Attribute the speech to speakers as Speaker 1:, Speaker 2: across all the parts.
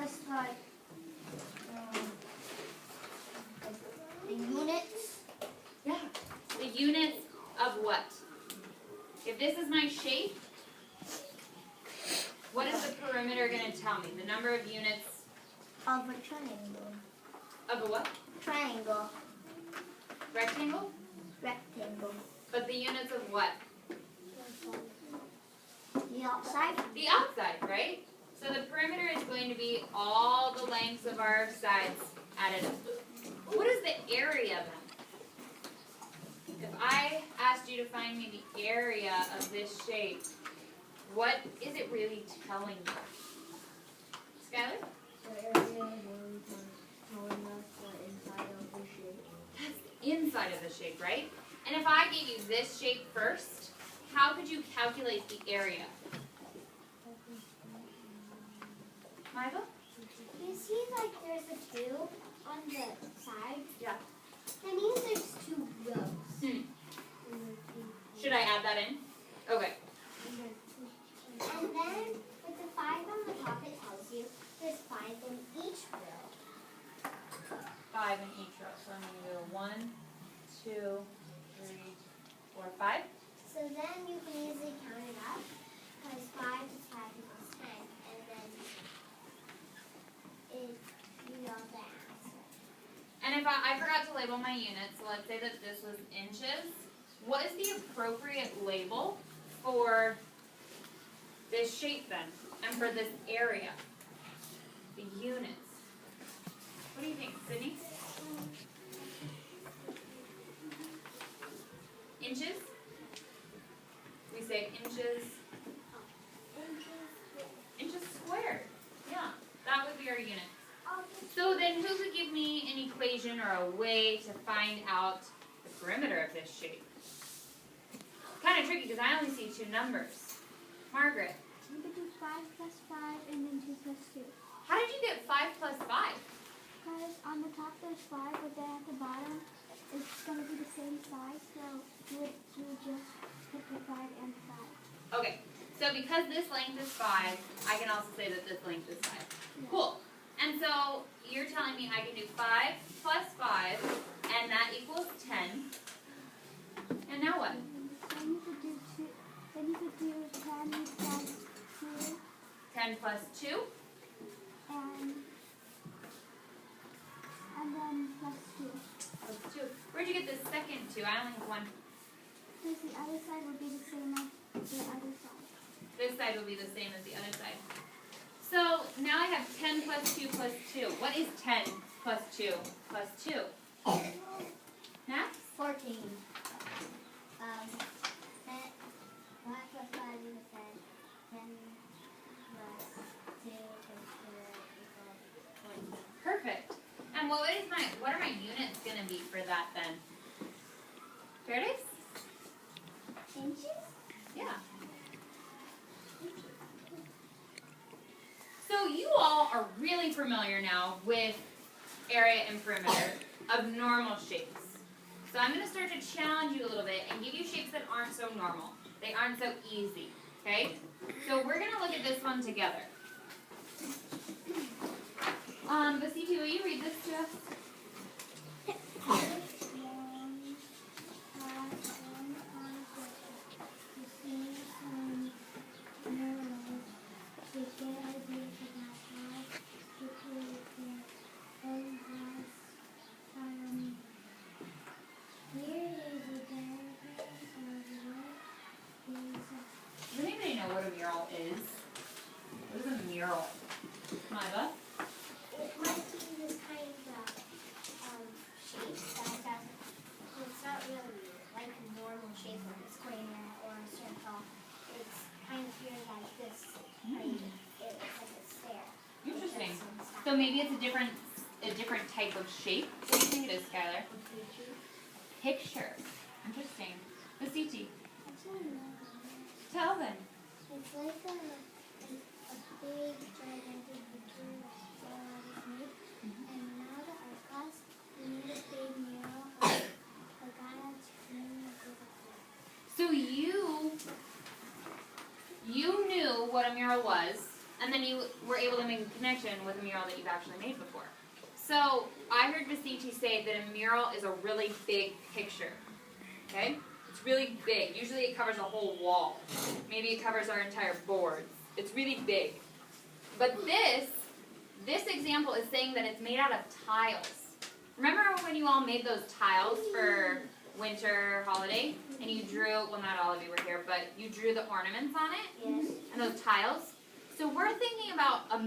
Speaker 1: was like the units.
Speaker 2: Yeah. The units of what? If this is my shape, what is the perimeter going to tell me? The number of units
Speaker 1: Of a triangle.
Speaker 2: of a what?
Speaker 1: Triangle.
Speaker 2: Rectangle?
Speaker 1: Rectangle.
Speaker 2: But the units of what?
Speaker 1: The outside.
Speaker 2: The outside, right? So the perimeter is going to be all the lengths of our sides added up. What is the area then? If I asked you to find me the area of this shape, what is it really telling you? Skylar?
Speaker 1: The area is telling us the inside of the shape.
Speaker 2: That's the inside of the shape, right? And if I gave you this shape first, how could you calculate the area? Michael?
Speaker 1: You see, like there's a 2 on the side.
Speaker 2: Yeah.
Speaker 1: That means there's 2 rows.
Speaker 2: Should I add that in? Okay.
Speaker 1: And then with the 5 on the top, it tells you there's 5 in each row.
Speaker 2: 5 in each row. So I'm going to go 1, 2, 3, 4, 5.
Speaker 1: So then you can easily count it up because 5 is 5 equals 10, and then you know the answer.
Speaker 2: And if I forgot to label my units, so let's say that this was inches, what is the appropriate label for this shape then, and for this area? The units. What do you think, Sydney? Inches? We say inches. Inches squared. Yeah, that would be our unit. So then who could give me an equation or a way to find out the perimeter of this shape? Kind of tricky because I only see 2 numbers. Margaret.
Speaker 1: You could do 5 plus 5 and then 2 plus 2.
Speaker 2: How did you get 5 plus 5?
Speaker 1: Because on the top there's 5, but then at the bottom it's going to be the same size, so you would just put the 5 and 5.
Speaker 2: Okay, so because this length is 5, I can also say that this length is 5.
Speaker 1: Yeah.
Speaker 2: Cool. And so you're telling me I can do 5 plus 5, and that equals 10. And now what?
Speaker 1: Then you could do 2. Then you could do 10 plus 2.
Speaker 2: 10 plus 2?
Speaker 1: And then plus 2.
Speaker 2: Plus 2. Where'd you get the second 2? I only have 1.
Speaker 1: Because the other side would be the same as the other side.
Speaker 2: This side will be the same as the other side. So now I have 10 plus 2 plus 2. What is 10 plus 2 plus 2? Max?
Speaker 1: 14. 10, 5 plus 5 is 10. 10 plus 2 plus 2 equals 20.
Speaker 2: Perfect. And what are my units going to be for that then? Paradise?
Speaker 1: Inches?
Speaker 2: Yeah. So you all are really familiar now with area and perimeter of normal shapes. So I'm going to start to challenge you a little bit and give you shapes that aren't so normal. They aren't so easy. Okay? So we're going to look at this one together. Basiti, will you read this to us? Does anybody know what a mural is? What is a mural? Maiva?
Speaker 1: It might be this kind of shape that it's not really like a normal shape like a square or a circle. It's kind of here like this. Right? It's like a stair.
Speaker 2: Interesting. So maybe it's a different type of shape. What do you think it is, Skylar? Picture. Interesting. Basiti, tell them.
Speaker 1: It's like a big gigantic picture that made. And now that our class, we made a big mural of a guy that's screaming with a flute.
Speaker 2: So you knew what a mural was, and then you were able to make a connection with a mural that you've actually made before. So I heard Vasiti say that a mural is a really big picture. Okay? It's really big. Usually it covers a whole wall. Maybe it covers our entire board. It's really big. But this example is saying that it's made out of tiles. Remember when you all made those tiles for winter holiday? And you drew, well, not all of you were here, but you drew the ornaments on it?
Speaker 1: Yes.
Speaker 2: And those tiles? So we're thinking about a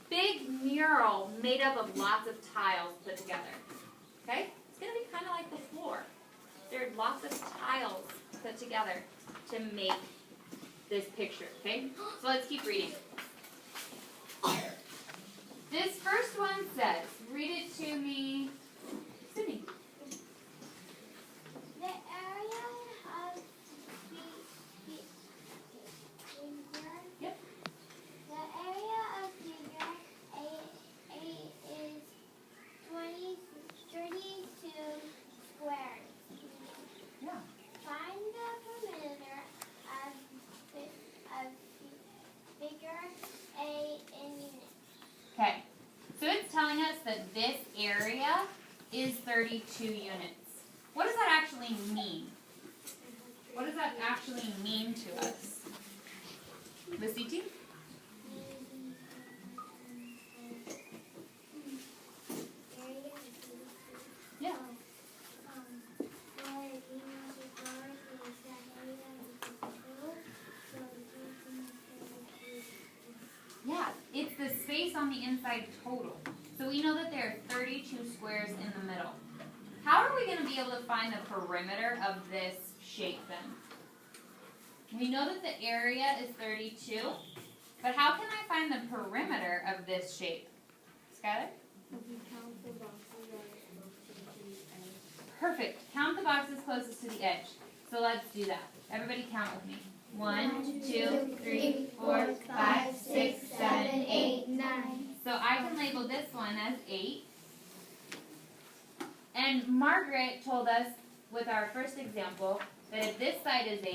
Speaker 2: big mural made up of lots of tiles put together. Okay? It's going to be kind of like the floor. There are lots of tiles put together to make this picture. Okay? So let's keep reading. This first one says, read it to me, Sydney.
Speaker 1: The area of Rigor.
Speaker 2: Yep.
Speaker 1: The area of Rigor is 32 squares.
Speaker 2: Yeah.
Speaker 1: Find the perimeter of Rigor in units.
Speaker 2: Okay. So it's telling us that this area is 32 units. What does that actually mean? What does that actually mean to us? Vasiti? Yeah. Yeah, it's the space on the inside total. So we know that there are 32 squares in the middle. How are we going to be able to find the perimeter of this shape then? We know that the area is 32, but how can I find the perimeter of this shape? Skylar? Perfect. Count the boxes closest to the edge. So let's do that. Everybody count with me. 1, 2, 3, 4, 5, 6, 7, 8,
Speaker 1: 9.
Speaker 2: So I can label this one as 8. And Margaret told us with our first example that if this side is 8,